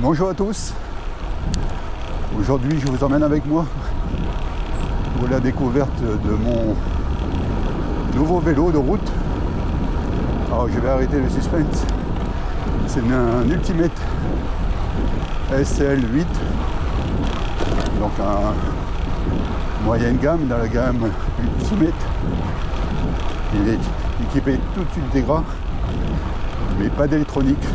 Bonjour à tous. Aujourd'hui je vous emmène avec moi pour la découverte de mon nouveau vélo de route. Alors je vais arrêter le suspense. C'est un Ultimate SL8, donc un moyenne gamme dans la gamme Ultimate. Il est équipé tout de suite Tegra, mais pas d'électronique.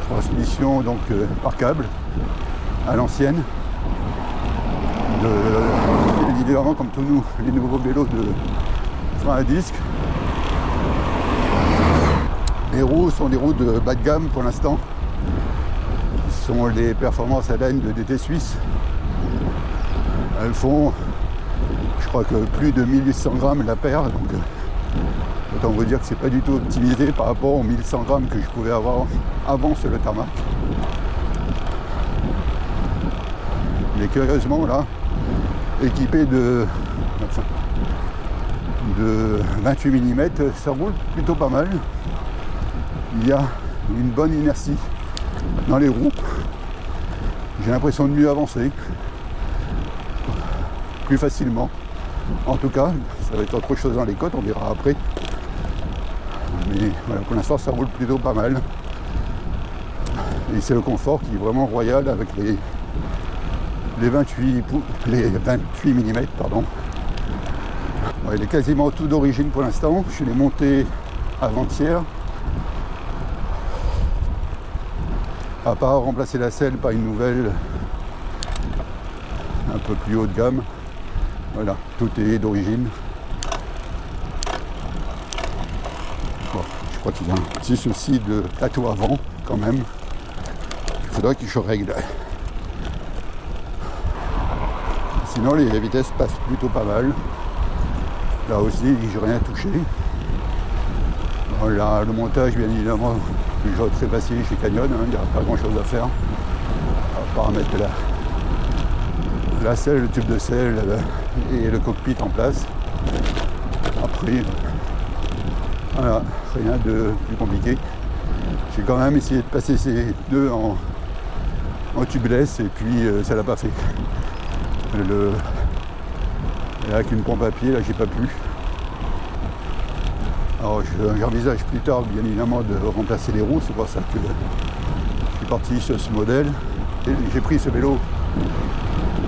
Transmission donc par câble à l'ancienne, évidemment comme tous les nouveaux vélos de frein à disque. Les roues sont des roues de bas de gamme pour l'instant, ce sont les performances à laine de DT Suisse. Elles font, je crois que plus de 1800 grammes la paire, donc autant vous dire que c'est pas du tout optimisé par rapport aux 1100 grammes que je pouvais avoir avant sur le tarmac. Mais curieusement là, équipé de 28 mm, ça roule plutôt pas mal. Il y a une bonne inertie dans les roues. J'ai l'impression de mieux avancer, plus facilement. En tout cas, ça va être autre chose dans les côtes, on verra après. Mais voilà, pour l'instant ça roule plutôt pas mal. Et c'est le confort qui est vraiment royal avec les 28 mm, pardon. Bon, il est quasiment tout d'origine pour l'instant. Je l'ai monté avant-hier. À part remplacer la selle par une nouvelle un peu plus haut de gamme. Voilà, tout est d'origine. Bon, je crois qu'il y a un petit souci de plateau avant quand même. Il faudrait que je règle. Sinon les vitesses passent plutôt pas mal. Là aussi, j'ai rien touché. Bon, là, le montage, bien évidemment, toujours très facile chez Canyon, hein, il n'y a pas grand chose à faire. À part mettre la selle, le tube de selle et le cockpit en place. Après, voilà, rien de plus compliqué. J'ai quand même essayé de passer ces deux en tubeless et puis ça l'a pas fait. Avec une pompe à pied, là j'ai pas pu. Alors j'envisage plus tard bien évidemment de remplacer les roues, c'est pour ça que je suis parti sur ce modèle. J'ai pris ce vélo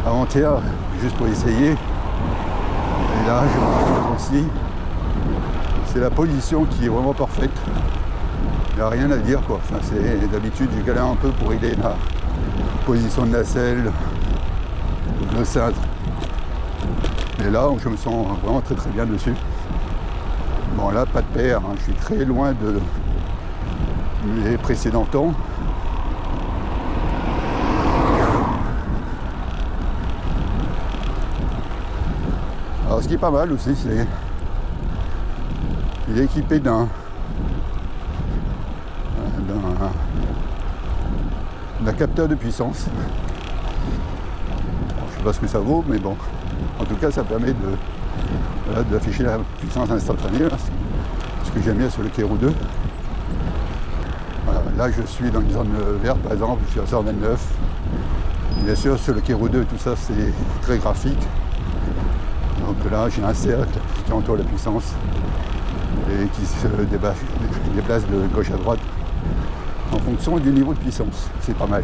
avant-hier juste pour essayer. Et là je me rends aussi. C'est la position qui est vraiment parfaite. Il n'y a rien à dire quoi. Enfin, d'habitude je galère un peu pour aider la position de la selle, le cintre. Et là je me sens vraiment très très bien dessus. Bon là pas de paire, hein. Je suis très loin de les précédents temps. Alors ce qui est pas mal aussi, c'est il est équipé d'un capteur de puissance. Alors, je sais pas ce que ça vaut, mais bon, en tout cas ça permet d'afficher la puissance instantanée, là, ce que j'aime bien sur le Kero 2. Voilà, là je suis dans une zone verte par exemple, je suis à 129. Bien sûr sur le Kero 2 tout ça c'est très graphique. Donc là j'ai un cercle qui entoure la puissance et qui se déplace de gauche à droite en fonction du niveau de puissance. C'est pas mal.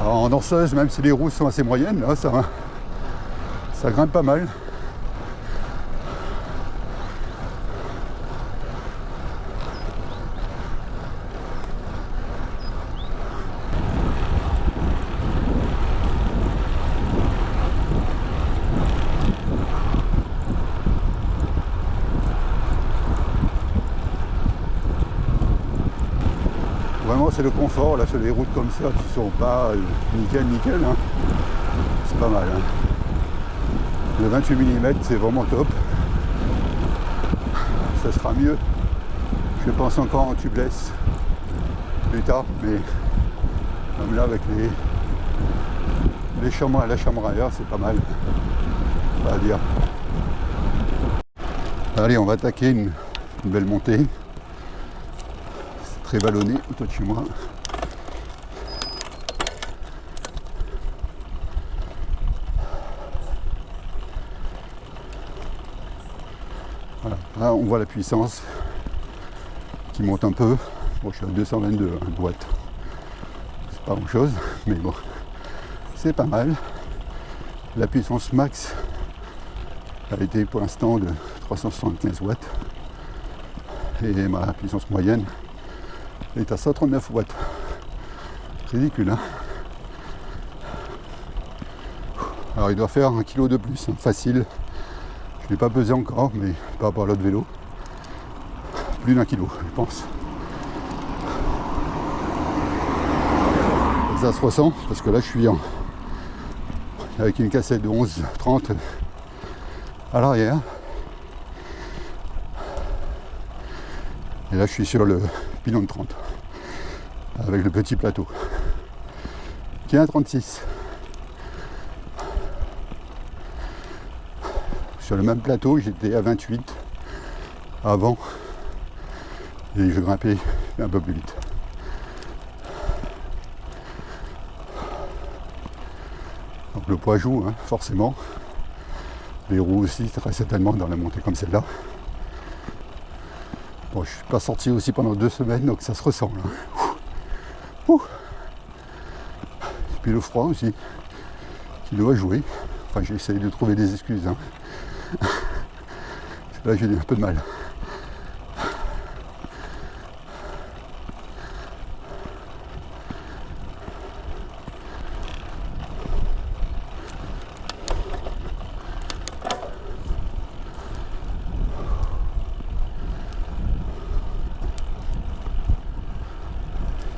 Alors, en danseuse, même si les roues sont assez moyennes, là, ça grimpe pas mal. Vraiment c'est le confort là sur des routes comme ça qui sont pas nickel hein. C'est pas mal hein. Le 28 mm c'est vraiment top. Ça sera mieux, je pense encore en tubeless plus tard, mais comme là avec les chambres, la chambre arrière c'est pas mal, on va dire. Allez, on va attaquer une une belle montée. C'est très vallonné autour de chez moi. Voilà. Là on voit la puissance qui monte un peu. Bon, je suis à 222 watts. C'est pas grand chose, mais bon, c'est pas mal. La puissance max a été pour l'instant de 375 watts. Et ma puissance moyenne est à 139 watts. Ridicule, hein. Alors il doit faire 1 kg de plus, hein, facile. Je ne l'ai pas pesé encore, mais par rapport à l'autre vélo, plus d'1 kilo, je pense. Ça se ressent, parce que là je suis avec une cassette de 11,30 à l'arrière. Et là je suis sur le pylône 30, avec le petit plateau, qui est un 36. Sur le même plateau, j'étais à 28 avant, et je grimpais un peu plus vite. Donc le poids joue, hein, forcément. Les roues aussi, très certainement dans la montée comme celle-là. Bon, je suis pas sorti aussi pendant 2 semaines, donc ça se ressent là. Et puis le froid aussi, qui doit jouer. Enfin, j'essaye de trouver des excuses, hein. Là, j'ai un peu de mal.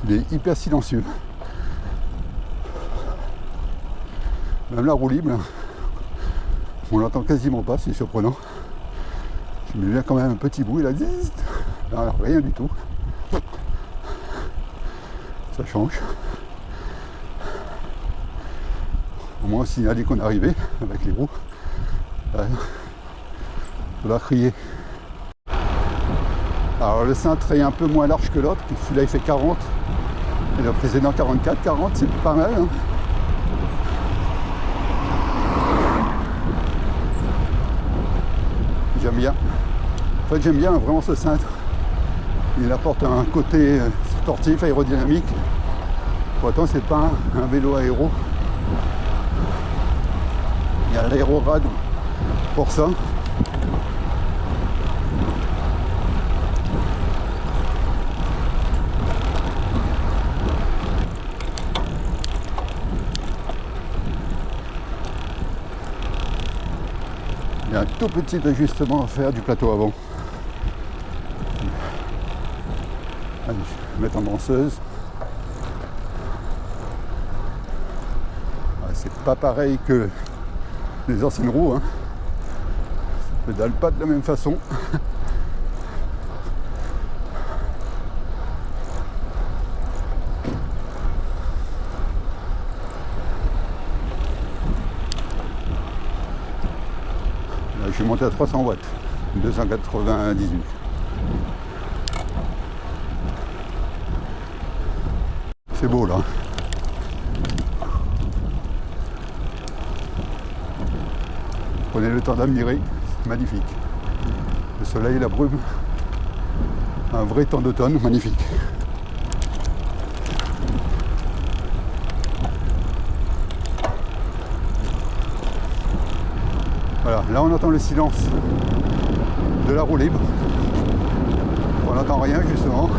Il est hyper silencieux. Même la roue libre, on l'entend quasiment pas, c'est surprenant. Je mets bien quand même un petit bout, il a dit non, rien du tout. Ça change. Au moins signaler qu'on est arrivé avec les roues. Il faudra crier. Alors le cintre est un peu moins large que l'autre, celui-là il fait 40 et le précédent 44. 40 c'est pas mal, hein. J'aime bien. En fait j'aime bien vraiment ce cintre. Il apporte un côté sportif, aérodynamique. Pourtant c'est pas un vélo aéro. Il y a l'aérorad pour ça. Il y a un tout petit ajustement à faire du plateau avant. Allez, je vais mettre en danseuse. C'est pas pareil que les anciennes roues, hein. Ça pédale pas de la même façon. Là, je suis monté à 300 watts, 298. C'est beau là. Prenez le temps d'admirer, c'est magnifique. Le soleil, la brume, un vrai temps d'automne, magnifique. Voilà, là on entend le silence de la roue libre. On n'entend rien justement.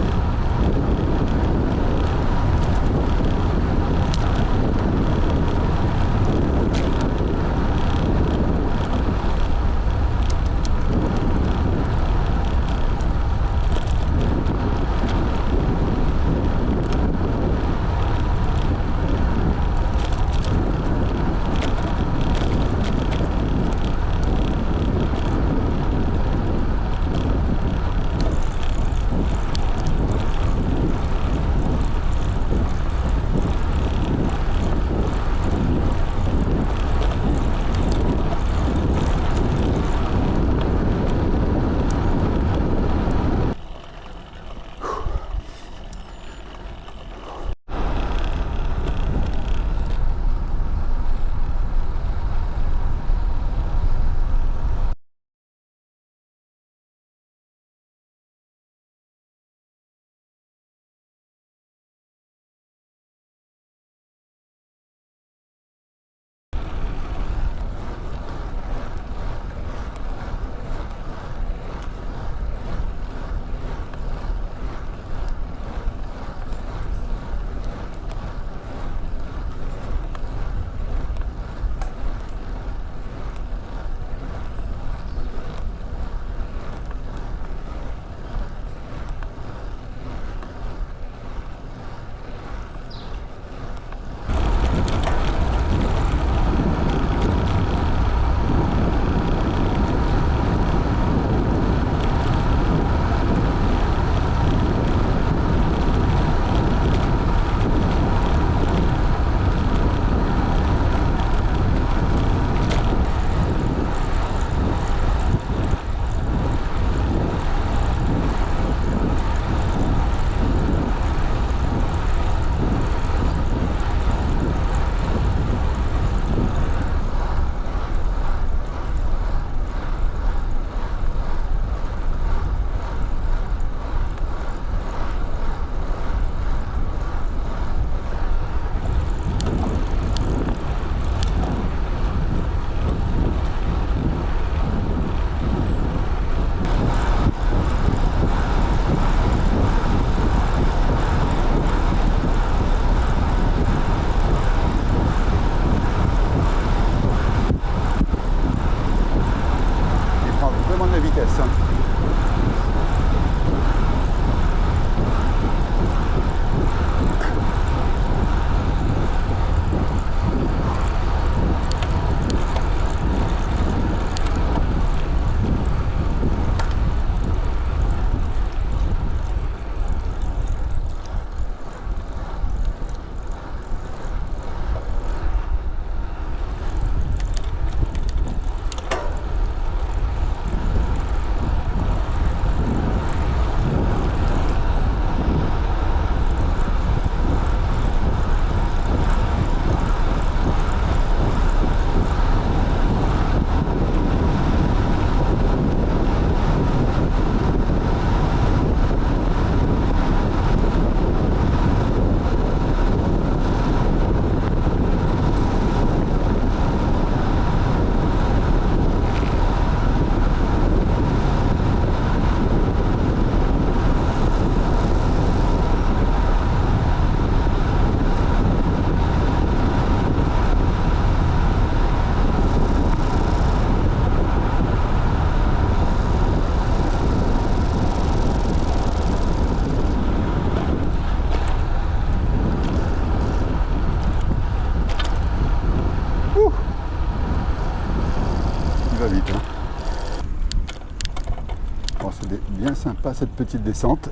bien sympa cette petite descente.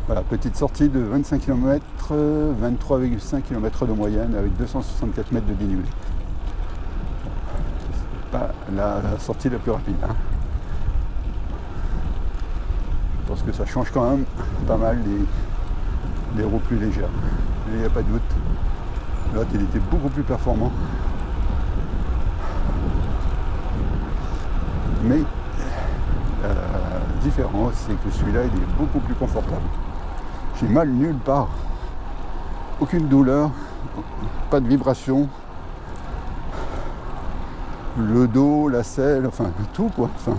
Voilà, petite sortie de 25 km, 23,5 km de moyenne avec 264 mètres de dénivelé. C'est pas la sortie la plus rapide. Hein. Je pense que ça change quand même pas mal des roues plus légères. Il n'y a pas de doute. Là, il était beaucoup plus performant. Mais la différence, c'est que celui-là, il est beaucoup plus confortable. J'ai mal nulle part. Aucune douleur, pas de vibration. Le dos, la selle, enfin tout quoi. Enfin,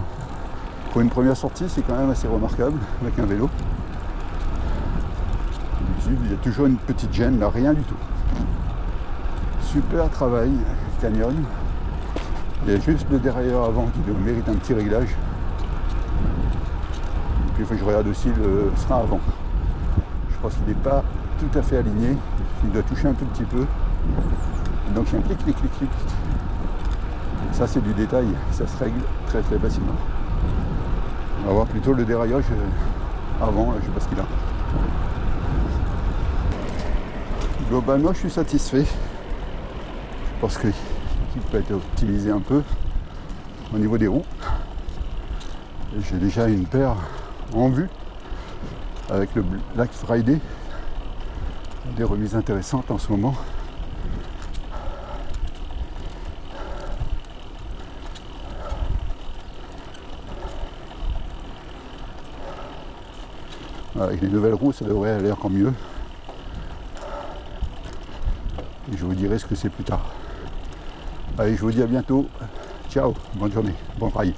pour une première sortie, c'est quand même assez remarquable avec un vélo. Il y a toujours une petite gêne, là, rien du tout. Super travail, Canyon. Il y a juste le dérailleur avant qui mérite un petit réglage. Et puis il faut que je regarde aussi le frein avant. Je pense qu'il n'est pas tout à fait aligné. Il doit toucher un tout petit peu. Donc il y a un clic, clic, clic, clic. Ça c'est du détail, ça se règle très très facilement. On va voir plutôt le déraillage avant, je ne sais pas ce qu'il a. Globalement je suis satisfait. Je pense qu'il peut être optimisé un peu au niveau des roues. J'ai déjà une paire en vue avec le Black Friday. Des remises intéressantes en ce moment. Avec les nouvelles roues, ça devrait aller encore mieux. Et je vous dirai ce que c'est plus tard. Allez, je vous dis à bientôt. Ciao, bonne journée, bon ride.